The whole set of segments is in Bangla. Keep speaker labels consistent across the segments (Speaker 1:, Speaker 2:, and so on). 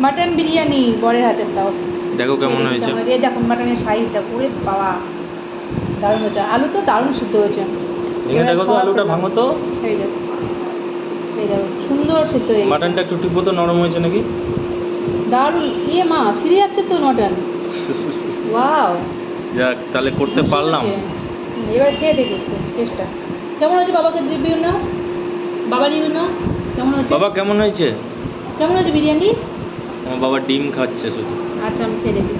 Speaker 1: মাটন বিরিয়ানি বরের হাতের দাও।
Speaker 2: দেখো কেমন হয়েছে।
Speaker 1: এই দেখো মাটনের সাইজ দেখো, ওরে বাবা দারুণ হয়েছে। আলু তো দারুণ সিদ্ধ হয়েছে।
Speaker 2: দেখে দেখো তো আলুটা ভাঙো তো।
Speaker 1: এই দেখো সুন্দর সিদ্ধ হয়েছে।
Speaker 2: মাটনটা একটু টিপো তো, নরম হয়েছে নাকি?
Speaker 1: দারুণ। মা ছিঁড়ে যাচ্ছে তো মাটন। ওয়াও,
Speaker 2: যাক তাহলে করতে পারলাম।
Speaker 1: এবার খেয়ে দেখি একটু টেস্টটা কেমন হয়েছে। বাবাকে রিভিউ নাও, বাবা রিভিউ নাও কেমন হয়েছে।
Speaker 2: বাবা কেমন হয়েছে?
Speaker 1: কেমন হয়েছে বিরিয়ানি?
Speaker 2: আমার বাবা ডিম খাচ্ছে শুধু।
Speaker 1: আচ্ছা আমি খেয়ে দেখি।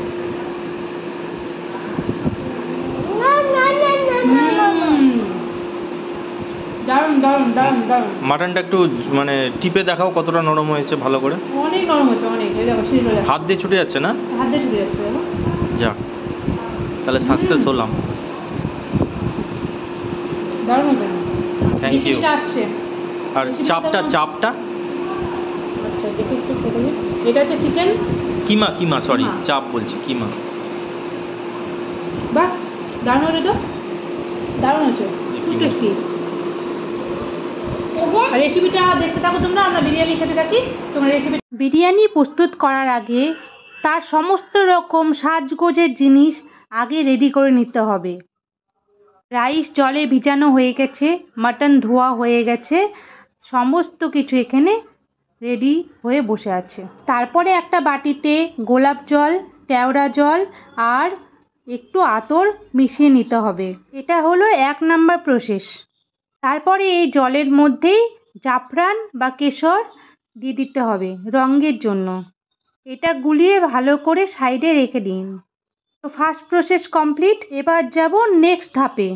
Speaker 1: দারুণ দারুণ দারুণ দারুণ।
Speaker 2: মাটনটা একটু মানে টিপে দেখাও কতটা নরম হয়েছে ভালো করে।
Speaker 1: অনেক নরম হয়েছে, অনেক। এই দেখো ছিঁড়ে চলে যাচ্ছে।
Speaker 2: হাত দিয়ে ছুটে যাচ্ছে না?
Speaker 1: হাত দিয়ে ছুটে যাচ্ছে দেখো।
Speaker 2: যাক তাহলে সাকসেস হলাম।
Speaker 1: দারুণ হয়েছে।
Speaker 2: Thank you.
Speaker 1: আসছে।
Speaker 2: আর চাপটা
Speaker 1: আচ্ছা দেখি একটু খেয়ে দেখি। এটা হচ্ছে চিকেন
Speaker 2: কিমা সরি চাপ বলছি, কিমা।
Speaker 1: বাহ দারুণ হয়েছে তো, দারুণ হয়েছে, খুব টেস্টি। আর রেসিপিটা দেখতে থাকো তোমরা, আমরা বিরিয়ানি খেতে থাকি। তোমরা রেসিপি। বিরিয়ানি প্রস্তুত করার আগে তার সমস্ত রকম সাজগোজের জিনিস আগে রেডি করে নিতে হবে। রাইস জলে ভিজানো হয়ে গেছে, মাটন ধোয়া হয়ে গেছে, সমস্ত কিছু এখানে রেডি হয়ে বসে আছে। তারপরে একটা বাটিতে গোলাপ জল, কেওড়া জল আর একটু আতর মিশিয়ে নিতে হবে। এটা হলো 1 নাম্বার প্রসেস। তারপরে এই জলের মধ্যেই জাফরান বা কেশর দিয়ে দিতে হবে রঙের জন্য। এটা গুলিয়ে ভালো করে সাইডে রেখে দিন। তো ফার্স্ট প্রসেস কমপ্লিট। এবার যাব নেক্সট ধাপে।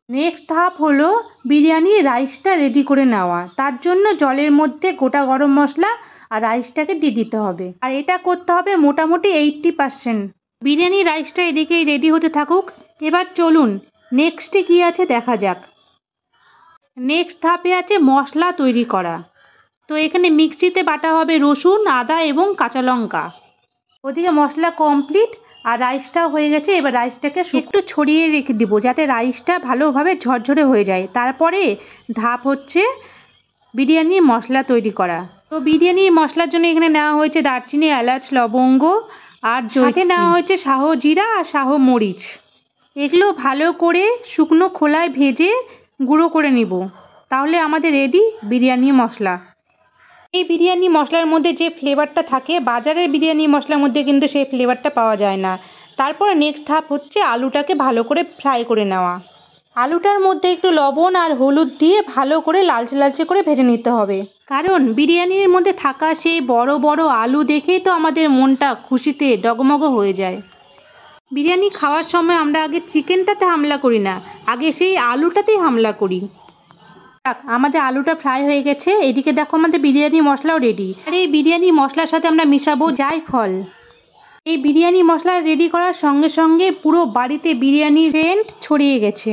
Speaker 1: নেক্সট ধাপ হলো বিরিয়ানির রাইসটা রেডি করে নেওয়া। তার জন্য জলের মধ্যে গোটা গরম মশলা আর রাইসটাকে দিয়ে দিতে হবে। আর এটা করতে হবে মোটামুটি 80%। বিরিয়ানি রাইসটা এদিকেই রেডি হতে থাকুক। এবার চলুন নেক্সটে কী আছে দেখা যাক। নেক্সট ধাপে আছে মশলা তৈরি করা। তো এখানে মিক্সিতে বাটা হবে রসুন, আদা এবং কাঁচা লঙ্কা। ওদিকে মশলা কমপ্লিট আর রাইসটাও হয়ে গেছে। এবার রাইসটাকে একটু ছড়িয়ে রেখে দিব যাতে রাইসটা ভালোভাবে ঝরঝরে হয়ে যায়। তারপরে ধাপ হচ্ছে বিরিয়ানির মশলা তৈরি করা। তো বিরিয়ানির মশলার জন্য এখানে নেওয়া হয়েছে দারচিনি, এলাচ, লবঙ্গ আর সাথে নেওয়া হয়েছে শাহ জিরা আর শাহ মরিচ। এগুলো ভালো করে শুকনো খোলায় ভেজে গুঁড়ো করে নিব। তাহলে আমাদের রেডি বিরিয়ানি মশলা। এই বিরিয়ানি মশলার মধ্যে যে ফ্লেভারটা থাকে বাজারের বিরিয়ানি মশলার মধ্যে কিন্তু সেই ফ্লেভারটা পাওয়া যায় না। তারপর নেক্সট ধাপ হচ্ছে আলুটাকে ভালো করে ফ্রাই করে নেওয়া। আলুটার মধ্যে একটু লবণ আর হলুদ দিয়ে ভালো করে লালচে লালচে করে ভেজে নিতে হবে। কারণ বিরিয়ানির মধ্যে থাকা সেই বড় বড় আলু দেখেই তো আমাদের মনটা খুশিতে ডগমগ হয়ে যায়। বিরিয়ানি খাওয়ার সময় আমরা আগে চিকেনটাতে হামলা করি না, আগে সেই আলুটাতেই হামলা করি। আমাদের আলুটা ফ্রাই হয়ে গেছে। এদিকে দেখো আমাদের বিরিয়ানি মশলাও রেডি। আর এই বিরিয়ানি মশলার সাথে আমরা মিশাবো জায়ফল। এই বিরিয়ানি মশলা রেডি করার সঙ্গে সঙ্গে পুরো বাড়িতে বিরিয়ানির সেন্ট ছড়িয়ে গেছে।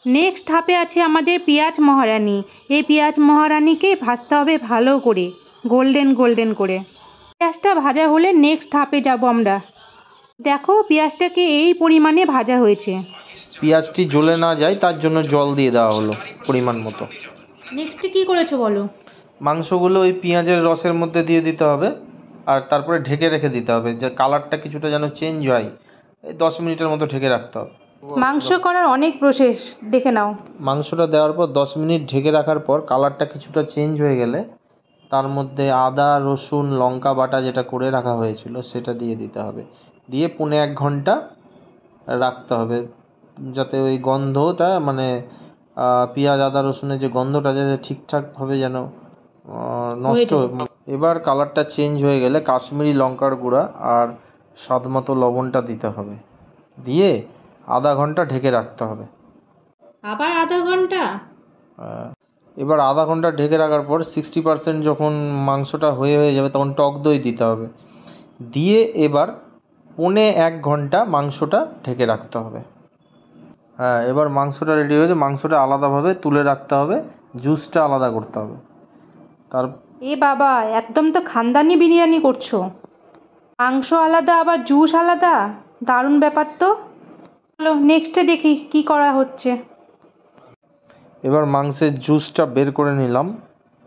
Speaker 1: নেক্সট ধাপে আছে আমাদের পেঁয়াজ মহারানি। এই পেঁয়াজ মহারানিকে ভাজতে হবে ভালো করে, গোল্ডেন গোল্ডেন করে। পেঁয়াজটা ভাজা হলে নেক্সট ধাপে যাব আমরা। দেখো পেঁয়াজটাকে এই পরিমাণে ভাজা হয়েছে।
Speaker 2: পেঁয়াজটি জ্বলে না যায় তার জন্য জল দিয়ে দেওয়া হলো পরিমাণ মতো।
Speaker 1: নেক্সটে কি করেছো বলো?
Speaker 2: মাংসগুলো ওই পেঁয়াজের রসের মধ্যে দিয়ে দিতে হবে আর তারপরে ঢেকে রেখে দিতে হবে, যে কালারটা কিছুটা যেন চেঞ্জ হয়। এই 10 মিনিটের মতো ঢেকে রাখতে হবে।
Speaker 1: মাংস করার অনেক প্রসেস, দেখে নাও।
Speaker 2: মাংসটা দেওয়ার পর 10 মিনিট ঢেকে রাখার পর কালারটা কিছুটা চেঞ্জ হয়ে গেলে তার মধ্যে আদা, রসুন, লঙ্কা বাটা যেটা করে রাখা হয়েছিল সেটা দিয়ে দিতে হবে। দিয়ে 1.5 ঘন্টা রাখতে হবে যাতে ওই গন্ধটা মানে পেঁয়াজ, আদা, রসুনের যে গন্ধটা যাতে ঠিকঠাকভাবে যেন নষ্ট। এবার কালারটা চেঞ্জ হয়ে গেলে কাশ্মীরি লঙ্কার গুঁড়া আর স্বাদ মতো লবণটা দিতে হবে। দিয়ে আধা ঘন্টা ঢেকে রাখতে হবে।
Speaker 1: আবার আধা ঘন্টা?
Speaker 2: এবার আধা ঘন্টা ঢেকে রাখার পর 60% যখন মাংসটা হয়ে যাবে তখন টক দই দিতে হবে। দিয়ে এবার 1.5 ঘন্টা মাংসটা ঢেকে রাখতে হবে। হ্যাঁ, এবার মাংসটা রেডি হয়েছে। মাংসটা আলাদাভাবে তুলে রাখতে হবে, জুসটা আলাদা করতে হবে।
Speaker 1: এ বাবা, একদম তো খানদানি বিরিয়ানি করছো। মাংস আলাদা আবার জুস আলাদা, দারুণ ব্যাপার তো। চলো নেক্সটে দেখি কি করা হচ্ছে।
Speaker 2: এবার মাংসের জুসটা বের করে নিলাম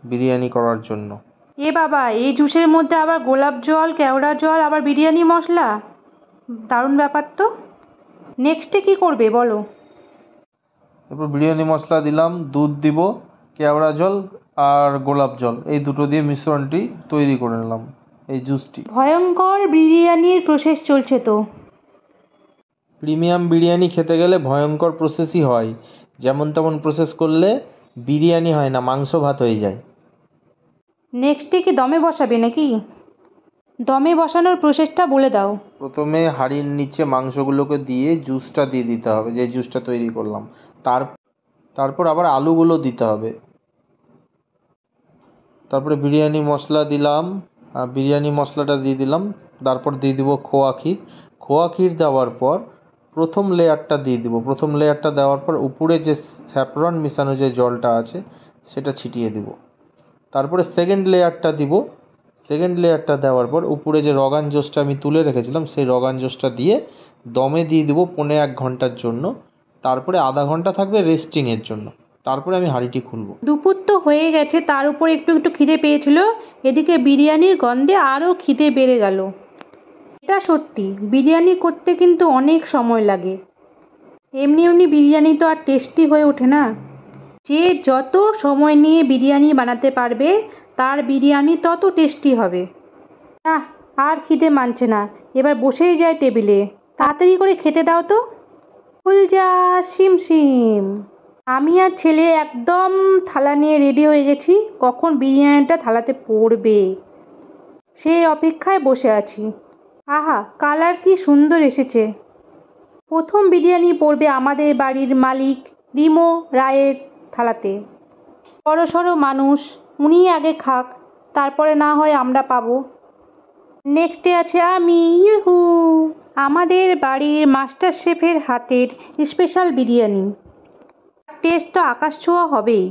Speaker 2: বিরিয়ানি করার জন্য।
Speaker 1: এ বাবা, এই জুসের মধ্যে আবার গোলাপ জল, কেওড়া জল, আবার বিরিয়ানি মশলা, দারুণ ব্যাপার তো। নেক্সটে কি করবে বলো?
Speaker 2: এরপর বিরিয়ানি মশলা দিলাম, দুধ দিব, কেওড়া জল আর গোলাপ জল, এই দুটো দিয়ে মিশ্রণটি তৈরি করে নিলাম, এই জুসটি।
Speaker 1: ভয়ঙ্কর বিরিয়ানির প্রসেস চলছে তো।
Speaker 2: প্রিমিয়াম বিরিয়ানি খেতে গেলে ভয়ঙ্কর প্রসেসই হয়, যেমন তেমন প্রসেস করলে বিরিয়ানি হয় না, মাংস ভাত হয়ে যায়।
Speaker 1: নেক্সটে কি দমে বসাবে নাকি? দমে বসানোর প্রসেসটা বলে দাও।
Speaker 2: প্রথমে হাঁড়ির নিচে মাংসগুলোকে দিয়ে জুসটা দিয়ে দিতে হবে, যে জুসটা তৈরি করলাম। তারপর আবার আলুগুলো দিতে হবে। তারপরে বিরিয়ানি মশলা দিলাম, বিরিয়ানি মশলাটা দিয়ে দিলাম। তারপর দিয়ে দিব খোয়া ক্ষীর। খোয়া ক্ষীর দেওয়ার পর প্রথম লেয়ারটা দিয়ে দিব। প্রথম লেয়ারটা দেওয়ার পর উপরে যে স্যাফরন মিশানো যে জলটা আছে সেটা ছিটিয়ে দিব। তারপরে সেকেন্ড লেয়ারটা দিব। সেকেন্ড লেয়ারটা দেওয়ার পর উপরে যে রগান জোসটা আমি তুলে রেখেছিলাম সেই রগান জোসটা দিয়ে দমে দিয়ে দেবো 1.5 ঘন্টার জন্য। তারপরে আধা ঘন্টা থাকবে রেস্টিংয়ের জন্য। তারপরে আমি হাঁড়িটি খুলব।
Speaker 1: দুপুর তো হয়ে গেছে, তার উপর একটু একটু খিদে পেয়েছিল, এদিকে বিরিয়ানির গন্ধে আরও খিদে বেড়ে গেল। এটা সত্যি, বিরিয়ানি করতে কিন্তু অনেক সময় লাগে। এমনি এমনি বিরিয়ানি তো আর টেস্টি হয়ে ওঠে না। যে যত সময় নিয়ে বিরিয়ানি বানাতে পারবে তার বিরিয়ানি তত টেস্টি হবে। আর খিদে মানছে না, এবার বসেই যায় টেবিলে। তাড়াতাড়ি করে খেতে দাও তো। ফুলজা শিমশিম। আমি আর ছেলে একদম থালা নিয়ে রেডি হয়ে গেছি, কখন বিরিয়ানিটা থালাতে পড়বে সেই অপেক্ষায় বসে আছি। আহা, কালার কি সুন্দর এসেছে। প্রথম বিরিয়ানি পড়বে আমাদের বাড়ির মালিক রিমো রায়ের থালাতে। বড়সড় মানুষ, উনি আগে খাক, তারপরে না হয় আমরা পাবো। নেক্সটে আছে আমি, ইহু, আমাদের বাড়ির মাস্টার শেফের হাতের স্পেশাল বিরিয়ানি। টেস্ট তো আকাশ ছোঁয়া হবেই।